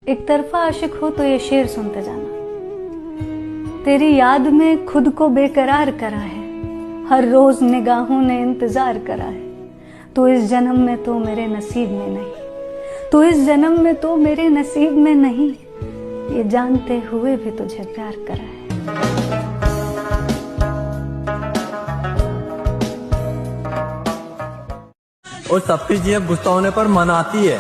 एक तरफा आशिक हो तो ये शेर सुनते जाना। तेरी याद में खुद को बेकरार करा है, हर रोज निगाहों ने इंतजार करा है। तो इस जन्म में तो मेरे नसीब में नहीं, तो इस जन्म में तो मेरे नसीब में नहीं, ये जानते हुए भी तुझे प्यार करा है। और सबकी चीजें गुस्सा होने पर मनाती है,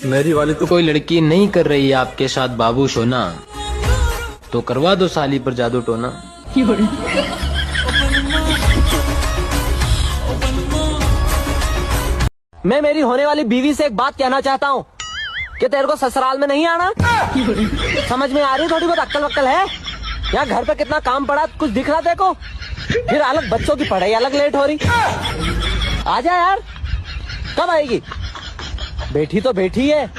मेरी वाली तो कोई लड़की नहीं कर रही है आपके साथ बाबू सोना, तो करवा दो साली पर जादू टोना। मैं मेरी होने वाली बीवी से एक बात कहना चाहता हूँ कि तेरे को ससुराल में नहीं आना। समझ में आ रही थोड़ी बहुत अक्कल वक्कल है? यहाँ घर पे कितना काम पड़ा, कुछ दिख रहा देखो। फिर अलग बच्चों की पढ़ाई अलग लेट हो रही। आजा यार, कब आएगी? बैठी तो बैठी है,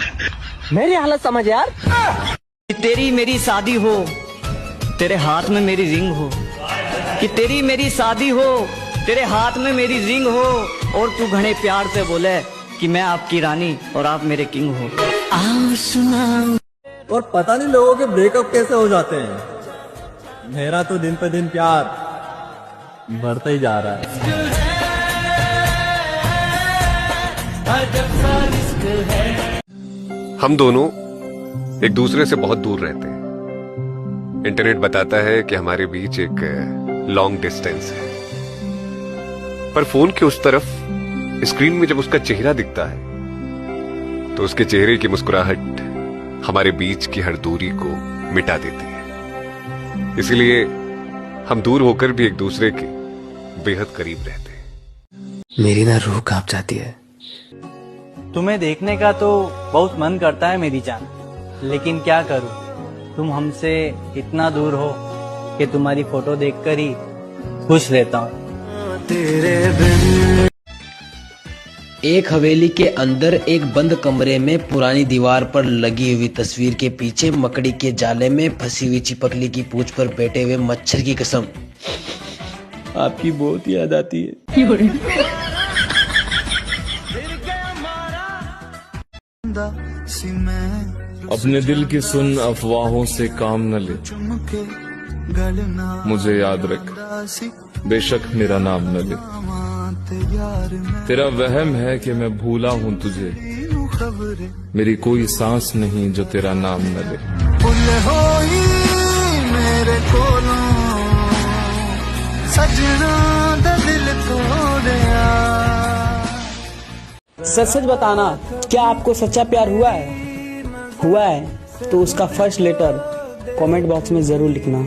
मेरी हालत समझ यार। तेरी मेरी शादी हो, तेरे हाथ में मेरी रिंग हो, कि तेरी मेरी शादी हो, तेरे हाथ में मेरी रिंग हो, और तू घने प्यार से बोले कि मैं आपकी रानी और आप मेरे किंग हो। आओ सुनाओ। और पता नहीं लोगों के ब्रेकअप कैसे हो जाते हैं। मेरा तो दिन पे दिन प्यार बढ़ता ही जा रहा है। हम दोनों एक दूसरे से बहुत दूर रहते हैं। इंटरनेट बताता है कि हमारे बीच एक लॉन्ग डिस्टेंस है, पर फोन के उस तरफ स्क्रीन में जब उसका चेहरा दिखता है तो उसके चेहरे की मुस्कुराहट हमारे बीच की हर दूरी को मिटा देती है। इसलिए हम दूर होकर भी एक दूसरे के बेहद करीब रहते हैं। मेरी ना रूह कांप जाती है। तुम्हें देखने का तो बहुत मन करता है मेरी जान, लेकिन क्या करूं, तुम हमसे इतना दूर हो कि तुम्हारी फोटो देखकर ही खुश रहता हूं। एक हवेली के अंदर एक बंद कमरे में पुरानी दीवार पर लगी हुई तस्वीर के पीछे मकड़ी के जाले में फंसी हुई चिपकली की पूंछ पर बैठे हुए मच्छर की कसम आपकी बहुत याद आती है। अपने दिल की सुन अफवाहों से काम न ले, मुझे याद रख बेशक मेरा नाम न ले। तेरा वहम है कि मैं भूला हूँ तुझे, मेरी कोई सांस नहीं जो तेरा नाम न ले। मेरे कोलों सजना दा दिल तोड़या। सच सच बताना, क्या आपको सच्चा प्यार हुआ है? हुआ है तो उसका फर्स्ट लेटर कमेंट बॉक्स में जरूर लिखना।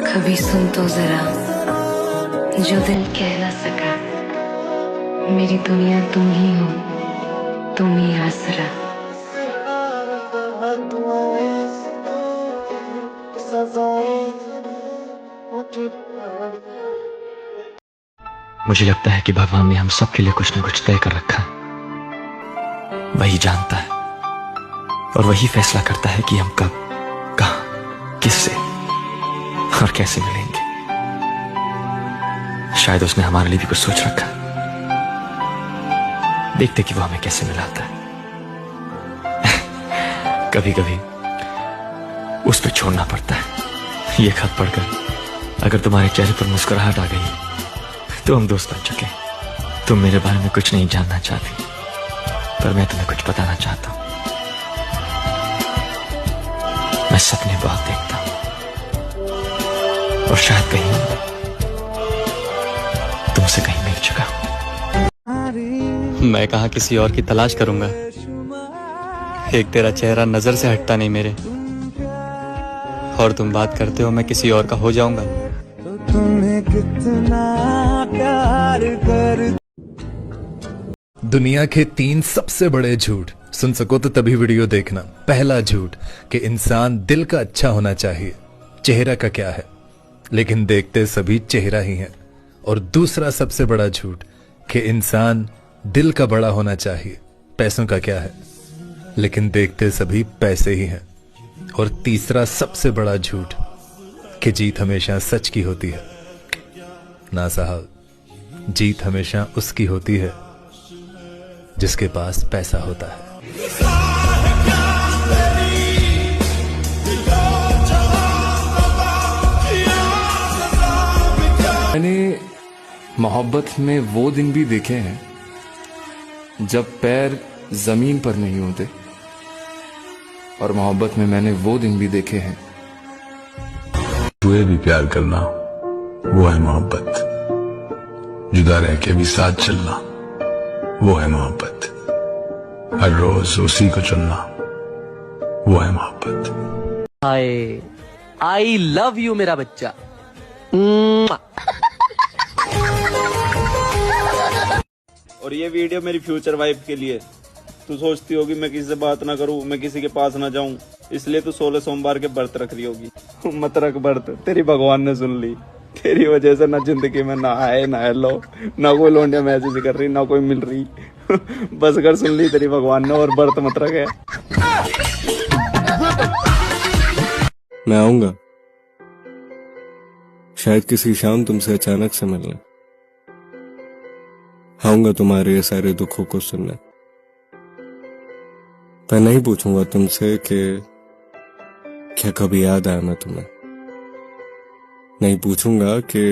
कभी सुन तो जरा जो दिल कह ना सका, मेरी दुनिया तुम ही हो, तुम ही आसरा। मुझे लगता है कि भगवान ने हम सब के लिए कुछ न कुछ तय कर रखा है। वही जानता है और वही फैसला करता है कि हम कब, कहां, किससे और कैसे मिलेंगे। शायद उसने हमारे लिए भी कुछ सोच रखा है। देखते कि वो हमें कैसे मिलाता है। कभी कभी उस पर छोड़ना पड़ता है। ये खत पढ़कर अगर तुम्हारे चेहरे पर मुस्कुराहट आ गई तो हम दोस्त बन चुके। तुम मेरे बारे में कुछ नहीं जानना चाहती, पर मैं तुम्हें कुछ बताना चाहता हूं। मैं सपने बहुत देखता हूं और शायद कहीं तुमसे कहीं मिल चुका हूं। मैं कहाँ किसी और की तलाश करूंगा। एक तेरा चेहरा नजर से हटता नहीं मेरे, और तुम बात करते हो मैं किसी और का हो जाऊंगा। तुम्हें कितना प्यार कर। दुनिया के 3 सबसे बड़े झूठ सुन सको तो तभी वीडियो देखना। पहला झूठ कि इंसान दिल का अच्छा होना चाहिए, चेहरा का क्या है, लेकिन देखते सभी चेहरा ही है। और दूसरा सबसे बड़ा झूठ कि इंसान दिल का बड़ा होना चाहिए, पैसों का क्या है, लेकिन देखते सभी पैसे ही हैं। और तीसरा सबसे बड़ा झूठ कि जीत हमेशा सच की होती है। ना साहब, जीत हमेशा उसकी होती है जिसके पास पैसा होता है। मैंने मोहब्बत में वो दिन भी देखे हैं जब पैर जमीन पर नहीं होते, और मोहब्बत में मैंने वो दिन भी देखे हैं। हुए भी प्यार करना वो है मोहब्बत, जुदा रह के भी साथ चलना वो है मोहब्बत, हर रोज उसी को चुनना वो है मोहब्बत। हाय, आई लव यू मेरा बच्चा। और ये वीडियो मेरी फ्यूचर वाइफ के लिए। तू सोचती होगी मैं किसी से बात ना करूं, मैं किसी के पास ना जाऊं, इसलिए तू 16 सोमवार के व्रत रख रही होगी। मत रख व्रत, तेरी भगवान ने सुन ली। तेरी वजह से ना जिंदगी में ना आए ना हेलो, ना कोई लौंडिया मैसेज कर रही, ना कोई मिल रही। बस कर सुन ली तेरी भगवान ने, और व्रत मत रखे। मैं आऊंगा शायद किसी शाम तुमसे अचानक से मिलने, आऊंगा तुम्हारे ये सारे दुखों को सुनने। मैं नहीं पूछूंगा तुमसे कि क्या कभी याद आया मैं तुम्हें, नहीं पूछूंगा कि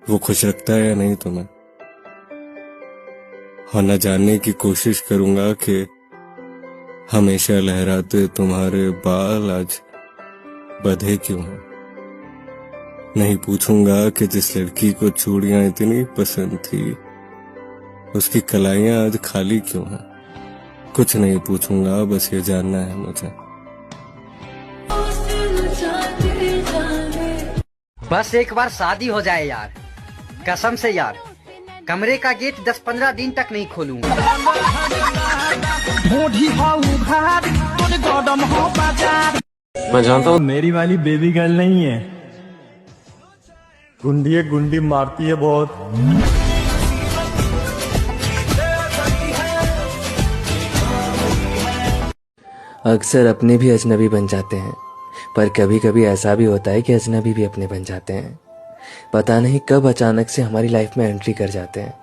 वो खुश रखता है या नहीं तुम्हें, और न जानने की कोशिश करूंगा कि हमेशा लहराते तुम्हारे बाल आज बंधे क्यों हैं। नहीं पूछूंगा कि जिस लड़की को चूड़ियां इतनी पसंद थी उसकी कलाइयां आज खाली क्यों हैं। कुछ नहीं पूछूंगा, बस ये जानना है मुझे। बस एक बार शादी हो जाए यार, कसम से यार, कमरे का गेट 10-15 दिन तक नहीं खोलूंगा। मैं जानता हूँ मेरी वाली बेबी गर्ल नहीं है, गुंडी मारती है बहुत। अक्सर अपने भी अजनबी बन जाते हैं, पर कभी कभी ऐसा भी होता है कि अजनबी भी अपने बन जाते हैं। पता नहीं कब अचानक से हमारी लाइफ में एंट्री कर जाते हैं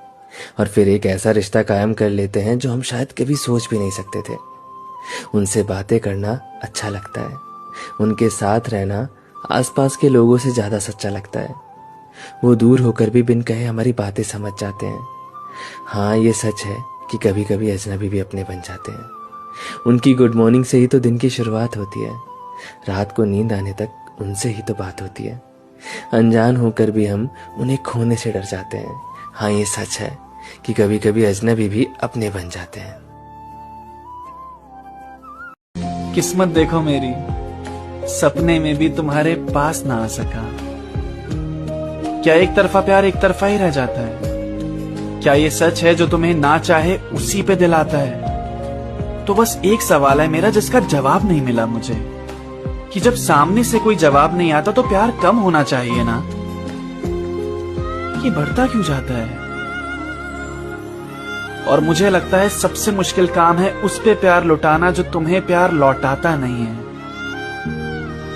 और फिर एक ऐसा रिश्ता कायम कर लेते हैं जो हम शायद कभी सोच भी नहीं सकते थे। उनसे बातें करना अच्छा लगता है, उनके साथ रहना आसपास के लोगों से ज़्यादा सच्चा लगता है। वो दूर होकर भी बिन कहे हमारी बातें समझ जाते हैं। हाँ, ये सच है कि कभी कभी अजनबी भी अपने बन जाते हैं। उनकी गुड मॉर्निंग से ही तो दिन की शुरुआत होती है, रात को नींद आने तक उनसे ही तो बात होती है। अनजान होकर भी हम उन्हें खोने से डर जाते हैं। हाँ, ये सच है कि कभी कभी अजनबी भी अपने बन जाते हैं। किस्मत देखो मेरी, सपने में भी तुम्हारे पास ना आ सका। क्या एक तरफा प्यार एक तरफा ही रह जाता है? क्या ये सच है जो तुम्हें ना चाहे उसी पे दिल आता है? तो बस एक सवाल है मेरा जिसका जवाब नहीं मिला मुझे, कि जब सामने से कोई जवाब नहीं आता तो प्यार कम होना चाहिए ना, ये बढ़ता क्यों जाता है? और मुझे लगता है सबसे मुश्किल काम है उस पे प्यार लुटाना जो तुम्हें प्यार लौटाता नहीं है।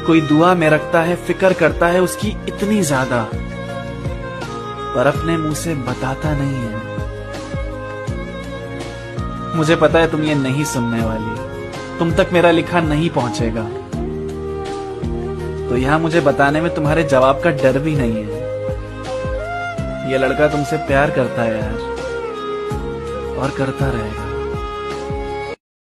कोई दुआ में रखता है, फिक्र करता है उसकी इतनी ज्यादा, पर अपने मुंह से बताता नहीं है। मुझे पता है तुम ये नहीं सुनने वाली, तुम तक मेरा लिखा नहीं पहुंचेगा, तो यहां मुझे बताने में तुम्हारे जवाब का डर भी नहीं है। ये लड़का तुमसे प्यार करता है यार, और करता रहेगा।